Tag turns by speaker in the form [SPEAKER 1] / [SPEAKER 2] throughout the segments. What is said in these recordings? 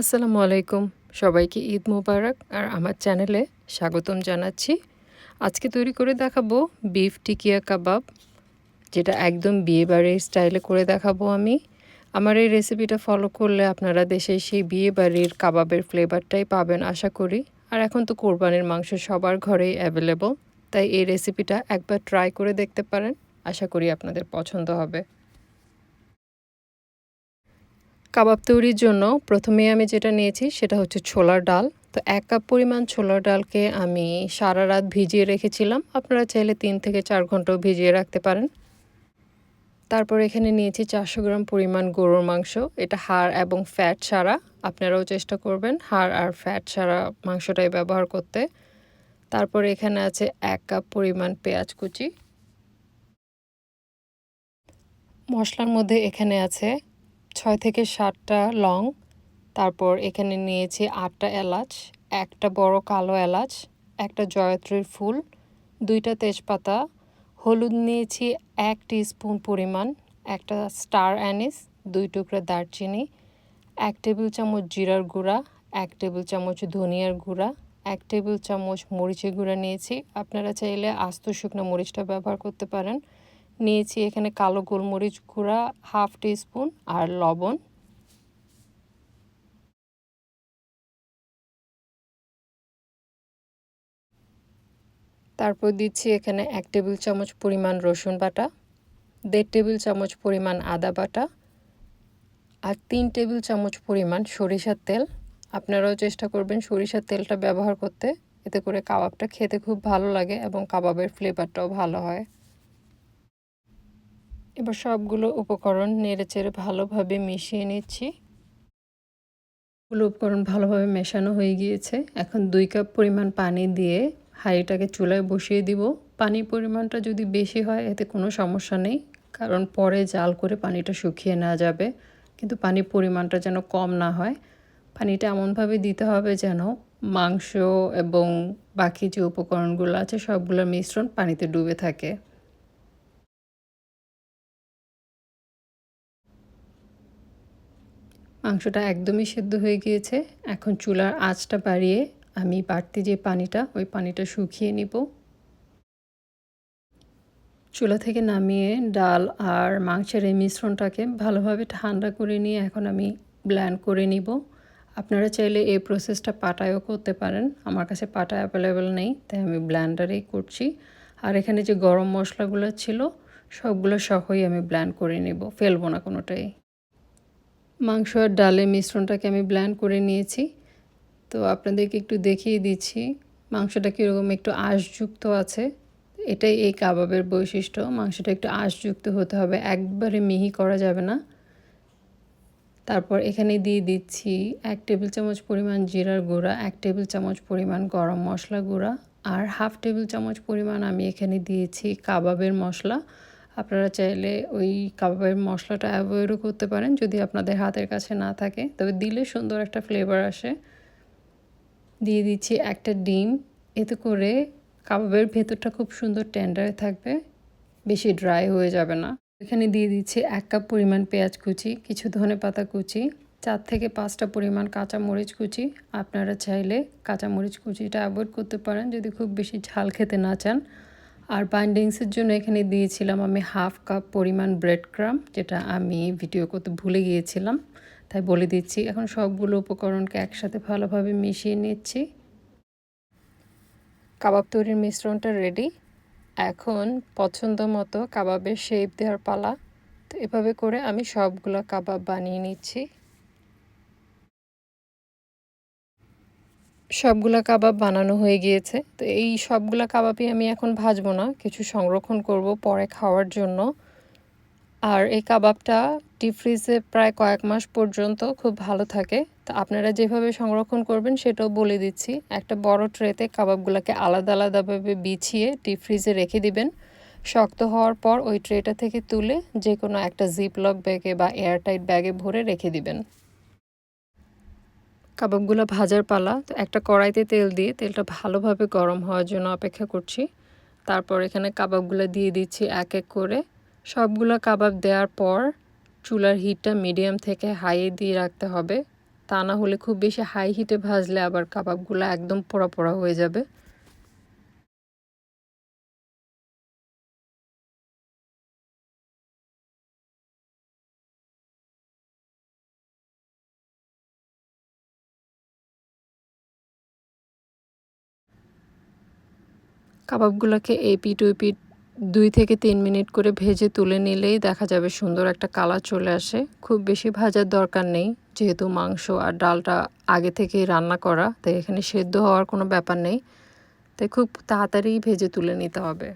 [SPEAKER 1] আসসালামু আলাইকুম। সবাইকে ঈদ মোবারক আর আমার চ্যানেলে স্বাগতম জানাচ্ছি। আজকে তৈরি করে দেখাবো বিফ টিকিয়া কাবাব, যেটা একদম বিয়েবাড়ির স্টাইলে করে দেখাবো আমি। আমার এই রেসিপিটা ফলো করলে আপনারা দেশে সেই বিয়েবাড়ির কাবাবের ফ্লেভারটাই পাবেন আশা করি। আর এখন তো কোরবানির মাংস সবার ঘরেই অ্যাভেলেবল, তাই এই রেসিপিটা একবার ট্রাই করে দেখতে পারেন। আশা করি আপনাদের পছন্দ হবে। কাবাব তৈরির জন্য প্রথমে আমি যেটা নিয়েছি সেটা হচ্ছে ছোলার ডাল। তো ১ কাপ পরিমাণ ছোলার ডালকে আমি সারা রাত ভিজিয়ে রেখেছিলাম। আপনারা চাইলে ৩ থেকে ৪ ঘন্টাও ভিজিয়ে রাখতে পারেন। তারপর এখানে নিয়েছি ৪০০ গ্রাম পরিমাণ গরুর মাংস। এটা হাড় এবং ফ্যাট ছাড়া। আপনারাও চেষ্টা করবেন হাড় আর ফ্যাট ছাড়া মাংসটাই ব্যবহার করতে। তারপর এখানে আছে ১ কাপ পরিমাণ পেঁয়াজ কুচি। মশলার মধ্যে এখানে আছে ৬ থেকে ৭টা লং। তারপর এখানে নিয়েছি ৮টা এলাচ, একটা বড় কালো এলাচ, একটা জয়ত্রীর ফুল, 2টা তেজপাতা, হলুদ নিয়েছি 1 টিস্পুন পরিমাণ, একটা স্টার অ্যানিস, 2 টুকরা দারচিনি, 1 টেবিল চামচ জিরার গুঁড়া, 1 টেবিল চামচ ধনিয়ার গুঁড়া, 1 টেবিল চামচ মরিচের গুঁড়া নিয়েছি। আপনারা চাইলে আস্ত শুকনো মরিচটা ব্যবহার করতে পারেন। নিয়েছি এখানে কালো গোলমরিচ গুঁড়া 1/2 টিস্পুন আর লবণ। তারপর দিচ্ছি এখানে 1 টেবিল চামচ পরিমাণ রসুন বাটা, 1.5 টেবিল চামচ পরিমাণ আদা বাটা আর 3 টেবিল চামচ পরিমাণ সরিষার তেল। আপনারাও চেষ্টা করবেন সরিষার তেলটা ব্যবহার করতে, এতে করে কাবাবটা খেতে খুব ভালো লাগে এবং কাবাবের ফ্লেভারটাও ভালো হয়। এবার সবগুলো উপকরণ নেড়েচেড়ে ভালোভাবে মিশিয়ে নিচ্ছি। উপকরণ ভালোভাবে মেশানো হয়ে গিয়েছে। এখন 2 কাপ পরিমাণ পানি দিয়ে হাঁড়িটাকে চুলায় বসিয়ে দিব। পানির পরিমাণটা যদি বেশি হয় এতে কোনো সমস্যা নেই, কারণ পরে জাল করে পানিটা শুকিয়ে নেওয়া যাবে। কিন্তু পানির পরিমাণটা যেন কম না হয়। পানিটা এমনভাবে দিতে হবে যেন মাংস এবং বাকি যে উপকরণগুলো আছে সবগুলোর মিশ্রণ পানিতে ডুবে থাকে। মাংসটা একদমই সেদ্ধ হয়ে গিয়েছে। এখন চুলার আঁচটা বাড়িয়ে আমি বাড়তি যে পানিটা, ওই পানিটা শুকিয়ে নিব। চুলা থেকে নামিয়ে ডাল আর মাংসের এই মিশ্রণটাকে ভালোভাবে ঠান্ডা করে নিয়ে এখন আমি ব্লেন্ড করে নিব। আপনারা চাইলে এই প্রসেসটা পাটায়ও করতে পারেন। আমার কাছে পাটা অ্যাভেলেবেল নেই, তাই আমি ব্লেন্ডারেই করছি। আর এখানে যে গরম মশলাগুলো ছিল সবগুলো সহই আমি ব্লেন্ড করে নিব, ফেলবো না কোনোটাই। মাংস আর ডালের মিশ্রণটাকে আমি ব্লেন্ড করে নিয়েছি। তো আপনাদেরকে একটু দেখিয়ে দিচ্ছি মাংসটা কীরকম একটু আঁশযুক্ত আছে। এটাই এই কাবাবের বৈশিষ্ট্য। মাংসটা একটু আঁশযুক্ত হতে হবে, একবারে মিহি করা যাবে না। তারপর এখানে দিয়ে দিচ্ছি 1 টেবিল চামচ পরিমাণ জিরার গুঁড়া, 1 টেবিল চামচ পরিমাণ গরম মশলা গুঁড়া আর 1/2 টেবিল চামচ পরিমাণ আমি এখানে দিয়েছি কাবাবের মশলা। আপনারা চাইলে ওই কাবাবের মশলাটা অ্যাভয়েডও করতে পারেন যদি আপনাদের হাতের কাছে না থাকে, তবে দিলে সুন্দর একটা ফ্লেভার আসে। দিয়ে দিচ্ছি একটা ডিম, এতে করে কাবাবের ভেতরটা খুব সুন্দর টেন্ডার থাকবে, বেশি ড্রাই হয়ে যাবে না। এখানে দিয়ে দিচ্ছি 1 কাপ পরিমাণ পেঁয়াজ কুচি, কিছু ধনেপাতা কুচি, 4 থেকে 5টা পরিমাণ কাঁচামরিচ কুচি। আপনারা চাইলে কাঁচামরিচ কুচিটা অ্যাভয়েড করতে পারেন যদি খুব বেশি ঝাল খেতে না চান। আর বাইন্ডিংসের জন্য এখানে দিয়েছিলাম আমি 1/2 কাপ পরিমাণ ব্রেড ক্রাম, যেটা আমি ভিডিও করতে ভুলে গিয়েছিলাম, তাই বলে দিচ্ছি। এখন সবগুলো উপকরণকে একসাথে ভালোভাবে মিশিয়ে নিচ্ছি। কাবাব তৈরির মিশ্রণটা রেডি। এখন পছন্দ মতো কাবাবের শেপ দেওয়ার পালা। তো এভাবে করে আমি সবগুলো কাবাব বানিয়ে নিচ্ছি। সবগুলা কাবাব বানানো হয়ে গিয়েছে। তো এই সবগুলা কাবাবই আমি এখন ভাজবো না, কিছু সংরক্ষণ করব পরে খাওয়ার জন্য। আর এই কাবাবটা ডিপ ফ্রিজে প্রায় কয়েক মাস পর্যন্ত খুব ভালো থাকে। তো আপনারা যেভাবে সংরক্ষণ করবেন সেটাও বলে দিচ্ছি। একটা বড় ট্রেতে কাবাবগুলোকে আলাদা আলাদাভাবে বিছিয়ে ডিপ ফ্রিজে রেখে দিবেন। শক্ত হওয়ার পর ওই ট্রেটা থেকে তুলে যে কোনো একটা জিপলক ব্যাগে বা এয়ারটাইট ব্যাগে ভরে রেখে দিবেন। কাবাবগুলো ভাজার পালা। তো একটা কড়াইতে তেল দিয়ে তেলটা ভালোভাবে গরম হওয়ার জন্য অপেক্ষা করছি। তারপর এখানে কাবাবগুলো দিয়ে দিচ্ছি এক এক করে। সবগুলো কাবাব দেওয়ার পর চুলার হিটটা মিডিয়াম থেকে হাইয়ে দিয়ে রাখতে হবে। তা না হলে খুব বেশি হাই হিটে ভাজলে আবার কাবাবগুলো একদম পোড়া পোড়া হয়ে যাবে। কাবাবগুলোকে এপিট ওপিট 2 থেকে 3 মিনিট করে ভেজে তুলে নিলেই দেখা যাবে সুন্দর একটা কালার চলে আসে। খুব বেশি ভাজার দরকার নেই, যেহেতু মাংস আর ডালটা আগে থেকেই রান্না করা, তাই এখানে সেদ্ধ হওয়ার কোনো ব্যাপার নেই। তাই খুব তাড়াতাড়ি ভেজে তুলে নিতে হবে।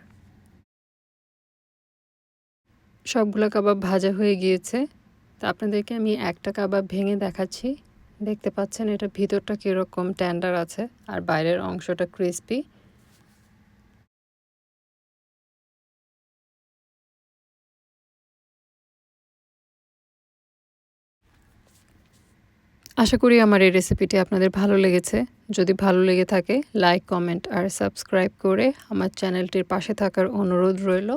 [SPEAKER 1] সবগুলো কাবাব ভাজা হয়ে গিয়েছে। তা আপনাদেরকে আমি একটা কাবাব ভেঙে দেখাচ্ছি। দেখতে পাচ্ছেন এটা ভিতরটা কীরকম টেন্ডার আছে আর বাইরের অংশটা ক্রিস্পি। আশা করি আমার এই রেসিপিটি আপনাদের ভালো লেগেছে। যদি ভালো লেগে থাকে লাইক, কমেন্ট আর সাবস্ক্রাইব করে আমার চ্যানেলটির পাশে থাকার অনুরোধ রইল।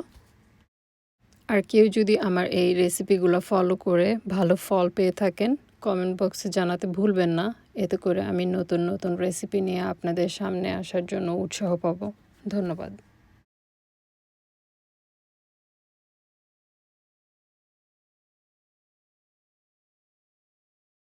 [SPEAKER 1] আর কেউ যদি আমার এই রেসিপিগুলো ফলো করে ভালো ফল পেয়ে থাকেন, কমেন্ট বক্সে জানাতে ভুলবেন না। এতে করে আমি নতুন নতুন রেসিপি নিয়ে আপনাদের সামনে আসার জন্য উৎসাহ পাবো। ধন্যবাদ।